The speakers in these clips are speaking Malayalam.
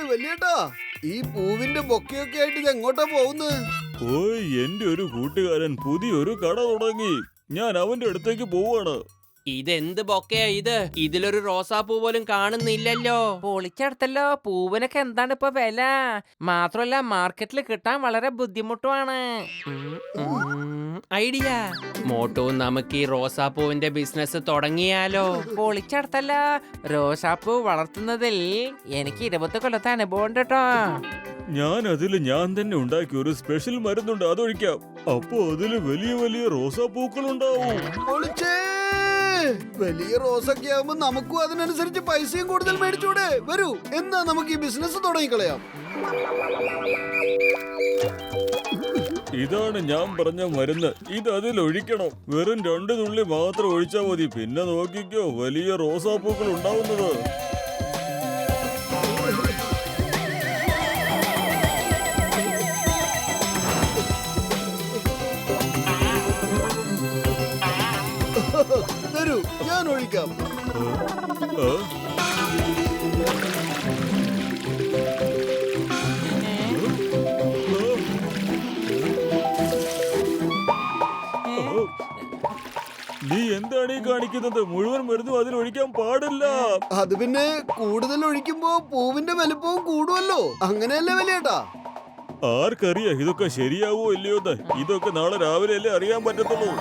വലിയേട്ടാ, ഈ പൂവിന്റെ ബൊക്കെയൊക്കെ ആയിട്ട് ഇത് എങ്ങോട്ടാ പോകുന്നത്? ഓയ്, എന്റെ ഒരു കൂട്ടുകാരൻ പുതിയൊരു കട തുടങ്ങി. ഞാൻ അവന്റെ അടുത്തേക്ക് പോവാണ്. ഇതെന്ത് ബൊക്കയാ ഇത്? ഇതിലൊരു റോസാപ്പൂ പോലും കാണുന്നില്ലല്ലോ. പൊളിച്ചെടുത്തല്ലോ. പൂവിനൊക്കെ എന്താണ് ഇപ്പൊ വില? മാത്രമല്ല മാർക്കറ്റിൽ കിട്ടാൻ വളരെ ബുദ്ധിമുട്ടുമാണ്. ഐഡിയ മോട്ടോ, നമുക്ക് ഈ റോസാപ്പൂവിന്റെ ബിസിനസ് തുടങ്ങിയാലോ? പൊളിച്ചെടുത്തല്ല. റോസാപ്പൂ വളർത്തുന്നതിൽ എനിക്ക് 20 കൊല്ലത്തെ അനുഭവം ഉണ്ട് കേട്ടോ. ഞാൻ തന്നെ ഉണ്ടാക്കിയ ഒരു സ്പെഷ്യൽ മരുന്നുണ്ട്, അതൊഴിക്കാം. അപ്പൊ അതില് വലിയ വലിയ റോസാപ്പൂക്കൾ ഉണ്ടാവും. പൊളിച്ചേ! വലിയ റോസൊക്കെ ആവുമ്പോ നമുക്കും അതിനനുസരിച്ച് പൈസയും കൂടുതൽ മേടിച്ചൂടെ? വരൂ, എന്നാ നമുക്ക് ഈ ബിസിനസ് തുടങ്ങിക്കളയാം. ഇതാണ് ഞാൻ പറഞ്ഞ മരുന്ന്. ഇത് അതിലൊഴിക്കണം. വെറും 2 തുള്ളി മാത്രം ഒഴിച്ചാൽ മതി. പിന്നെ നോക്കിക്കോ, വലിയ റോസാപ്പൂക്കൾ ഉണ്ടാവുന്നത്. തരൂ, ഞാൻ ഒഴിക്കാം. നീ എന്താണ് ഈ കാണിക്കുന്നത്? മുഴുവൻ മരുന്നും അതിലൊഴിക്കാൻ പാടില്ല. അത് പിന്നെ കൂടുതൽ ഒഴിക്കുമ്പോ പൂവിന്റെ വലുപ്പവും കൂടുമല്ലോ. അങ്ങനെയല്ലേ വലിയേട്ടാ? ആർക്കറിയാം ഇതൊക്കെ ശരിയാവോ ഇല്ലയോന്ന്? ഇതൊക്കെ നാളെ രാവിലെ അല്ലേ അറിയാൻ പറ്റത്തുള്ളൂ.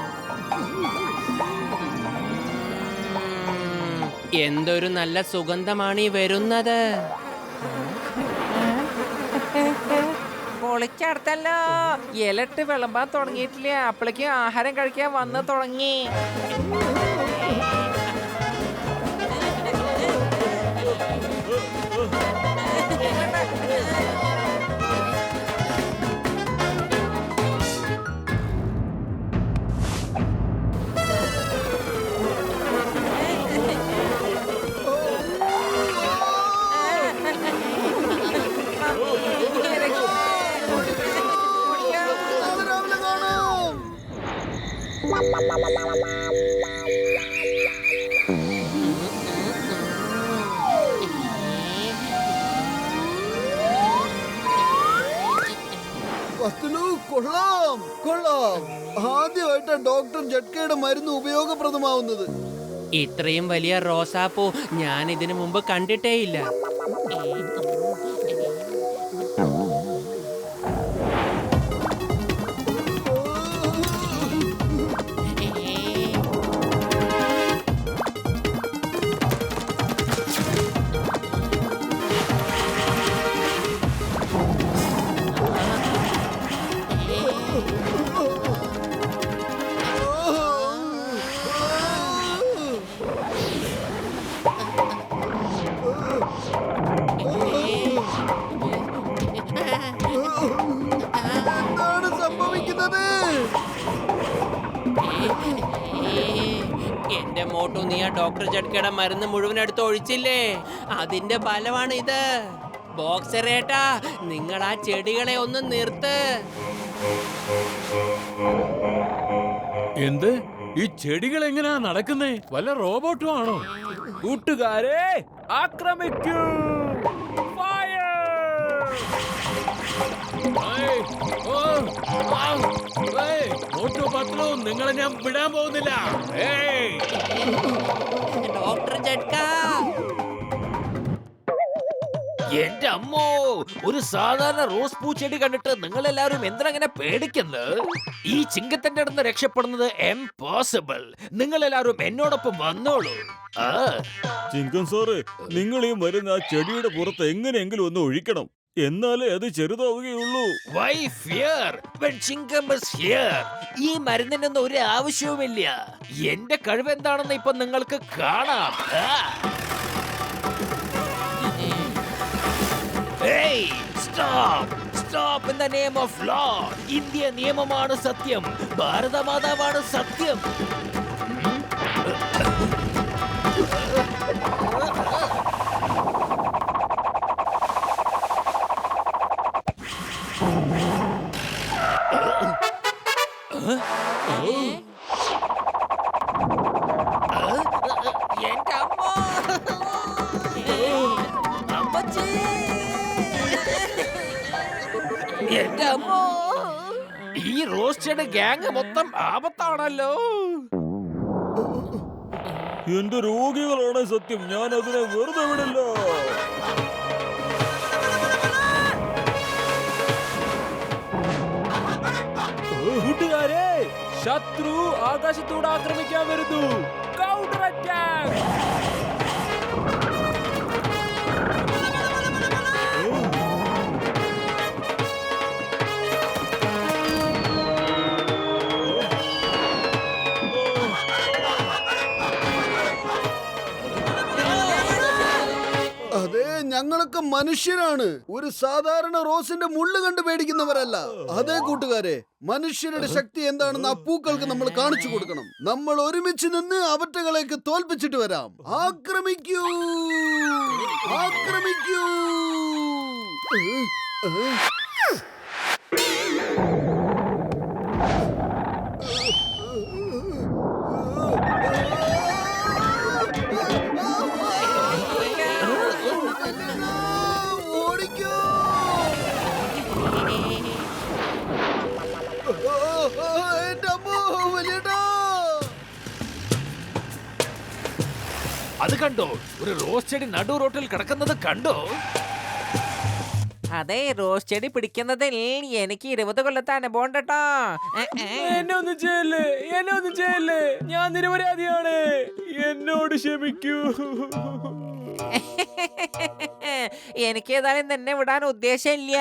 എന്തൊരു നല്ല സുഗന്ധമാണ് ഈ വരുന്നത്. പൊളിച്ചെടുത്തല്ലോ. ഇലട്ട് വിളമ്പാൻ തുടങ്ങിയിട്ടില്ല, അപ്പോഴേക്കും ആഹാരം കഴിക്കാൻ വന്ന് തുടങ്ങി. നാളെ രാവിലെ കാണാം. വസ്തുലു, കൊള്ളാം കൊള്ളാം. ആദ്യമായിട്ടാ ഡോക്ടർ ജഡ്കയുടെ മരുന്ന് ഉപയോഗപ്രദമാവുന്നത്. ഇത്രയും വലിയ റോസാപ്പൂ ഞാൻ ഇതിനു മുമ്പ് കണ്ടിട്ടേയില്ല. എന്താണ് സംഭവിക്കുന്നത്? എന്റെ മോട്ടു, നീ ആ ഡോക്ടർ ജഡ്കയുടെ മരുന്ന് മുഴുവൻ എടുത്ത് ഒഴിച്ചില്ലേ? അതിന്റെ ഫലമാണ് ഇത്. ബോക്സറേട്ടാ, നിങ്ങൾ ആ ചെടികളെ ഒന്ന് നിർത്ത്. എന്ത്? ഈ ചെടികൾ എങ്ങനെയാ നടക്കുന്നേ? വല്ല റോബോട്ടും ആണോ? കൂട്ടുകാരെ, ആക്രമിക്കൂ! ഫയർ! നിങ്ങളെ ഞാൻ വിടാൻ പോകുന്നില്ല. ഡോക്ടർ ജഡ്ക, എന്റെ അമ്മോ, ഒരു സാധാരണ റോസ് പൂച്ചെടി കണ്ടിട്ട് നിങ്ങൾ എല്ലാവരും എന്തിനങ്ങനെ പേടിക്കുന്നത്? ഈ ചിങ്കത്തിന്റെ അടുത്ത് രക്ഷപ്പെടുന്നത് ഇംപോസിബിൾ. നിങ്ങൾ എല്ലാവരും എന്നോടൊപ്പം വന്നോളൂ. ചിങ്കൻ സാറ്, നിങ്ങൾ ഈ മരുന്ന് ആ ചെടിയുടെ പുറത്ത് എങ്ങനെയെങ്കിലും ഒന്ന് ഒഴിക്കണം. എന്നാലേ അത് ചെറുതാവുകയുള്ളൂ. Why fear when Chingam is here? ഈ മരുന്നിനൊന്നും ഒരു ആവശ്യവുമില്ല. എന്റെ കഴിവ് എന്താണെന്ന് ഇപ്പൊ നിങ്ങൾക്ക് കാണാം. Hey, stop! Stop in the name of law. India നിയമമാണ് സത്യം, ഭാരതമാതാവാണ് സത്യം. എന്റെ അമ്മ! അമ്മച്ചി! എന്റെ അമ്മോ, ഈ റോസ്റ്റഡ് ഗ്യാങ് മൊത്തം ആപത്താണല്ലോ. എന്റെ രോഗികളാണ് സത്യം, ഞാൻ അതിനെ വെറുതെ വിടില്ല. കൂട്ടുകാരെ, ശത്രു ആകാശത്തോട് ആക്രമിക്കാൻ വരുന്നു. Counter attack. അതെ, ഞങ്ങളൊക്കെ മനുഷ്യരാണ്. ഒരു സാധാരണ റോസിന്റെ മുള്ളു കണ്ട് പേടിക്കുന്നവരല്ല. അതേ കൂട്ടുകാരെ, മനുഷ്യരുടെ ശക്തി എന്താണെന്ന് ആ പൂക്കൾക്ക് നമ്മൾ കാണിച്ചു കൊടുക്കണം. നമ്മൾ ഒരുമിച്ച് നിന്ന് അവറ്റകളേക്ക് തോൽപ്പിച്ചിട്ട് വരാം. ആക്രമിക്കൂ, ആക്രമിക്കൂ. ഓടിക്കൂ. എന്റെ അമ്മോ, വലിയേട്ടാ. അത് കണ്ടോ, ഒരു റോസ് ചെടി നടു റോട്ടിൽ കിടക്കുന്നത് കണ്ടോ? അതെ, റോസ് ചെടി പിടിക്കുന്നതിൽ എനിക്ക് 20 കൊല്ലത്തെ അനുഭവം ഉണ്ട് കേട്ടോ. എന്നെ ഒന്നും ചെയ്യല്ലേ, എന്നെ ഒന്നും ചെയ്യല്ലേ, ഞാൻ നിരപരാധിയാണ്. എന്നോട് ക്ഷമിക്കൂ. എനിക്ക് ഏതായാലും നിന്നെ വിടാൻ ഉദ്ദേശമില്ല.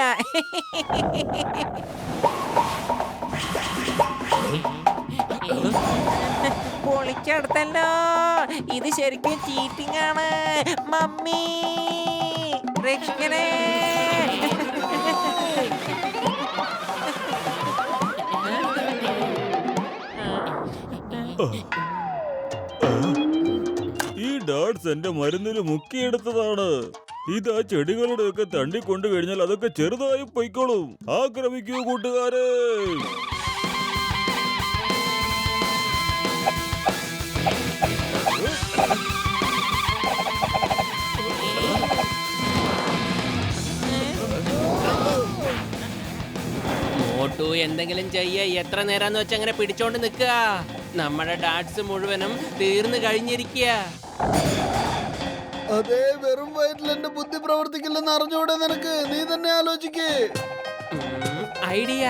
പൊളിക്കടുത്തല്ലോ, ഇത് ശരിക്കും ചീറ്റിംഗ് ആണ്. മമ്മി രക്ഷിക്കണേ. ഈ ഡാർട്സ് എന്റെ മരുന്നിൽ മുക്കിയെടുത്തതാണ്. ഇത് ആ ചെടികളുടെ ഒക്കെ തണ്ടി കൊണ്ടു കഴിഞ്ഞാൽ അതൊക്കെ ചെറുതായി പൊയ്ക്കോളും. ആക്രമിക്കൂ കൂട്ടുകാരെ. മോട്ടു, എന്തെങ്കിലും ചെയ്യ. എത്ര നേരാന്ന് വെച്ച് അങ്ങനെ പിടിച്ചോണ്ട് നിൽക്കുക. നമ്മുടെ ഡാറ്റ്സ് മുഴുവനും തീർന്നു കഴിഞ്ഞിരിക്കുക. അതേ, വെറും വയറ്റിൽ എന്റെ ബുദ്ധി പ്രവർത്തിക്കില്ലെന്ന് അറിഞ്ഞൂടെ നിനക്ക്? നീ തന്നെ ആലോചിക്കേ. ഐഡിയ.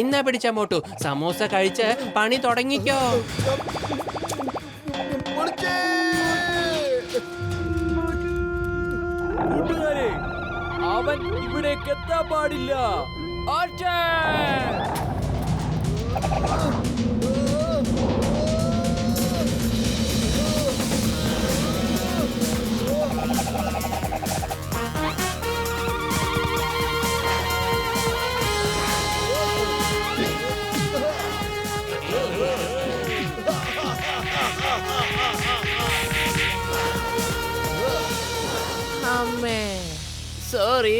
ഇന്നാ പിടിച്ച മോട്ടു, സമോസ കഴിച്ച് പണി തുടങ്ങിക്കോ. കൂട്ടുകാരെ, അവൻ ഇവിടേക്ക് എത്താൻ പാടില്ല. അറ്റാക്ക്. അമ്മേ, സോറി.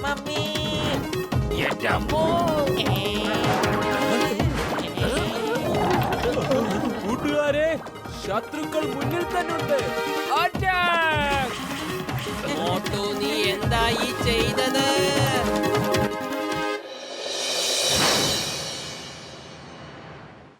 മമ്മി, എന്റെ അമ്മോ, കൂട്ടുകാരെ, ശത്രുക്കൾ മുന്നിൽ തന്നെ ഉണ്ട്. അറ്റാക്ക്. മോട്ടു, നീ എന്തായി ചെയ്തത്?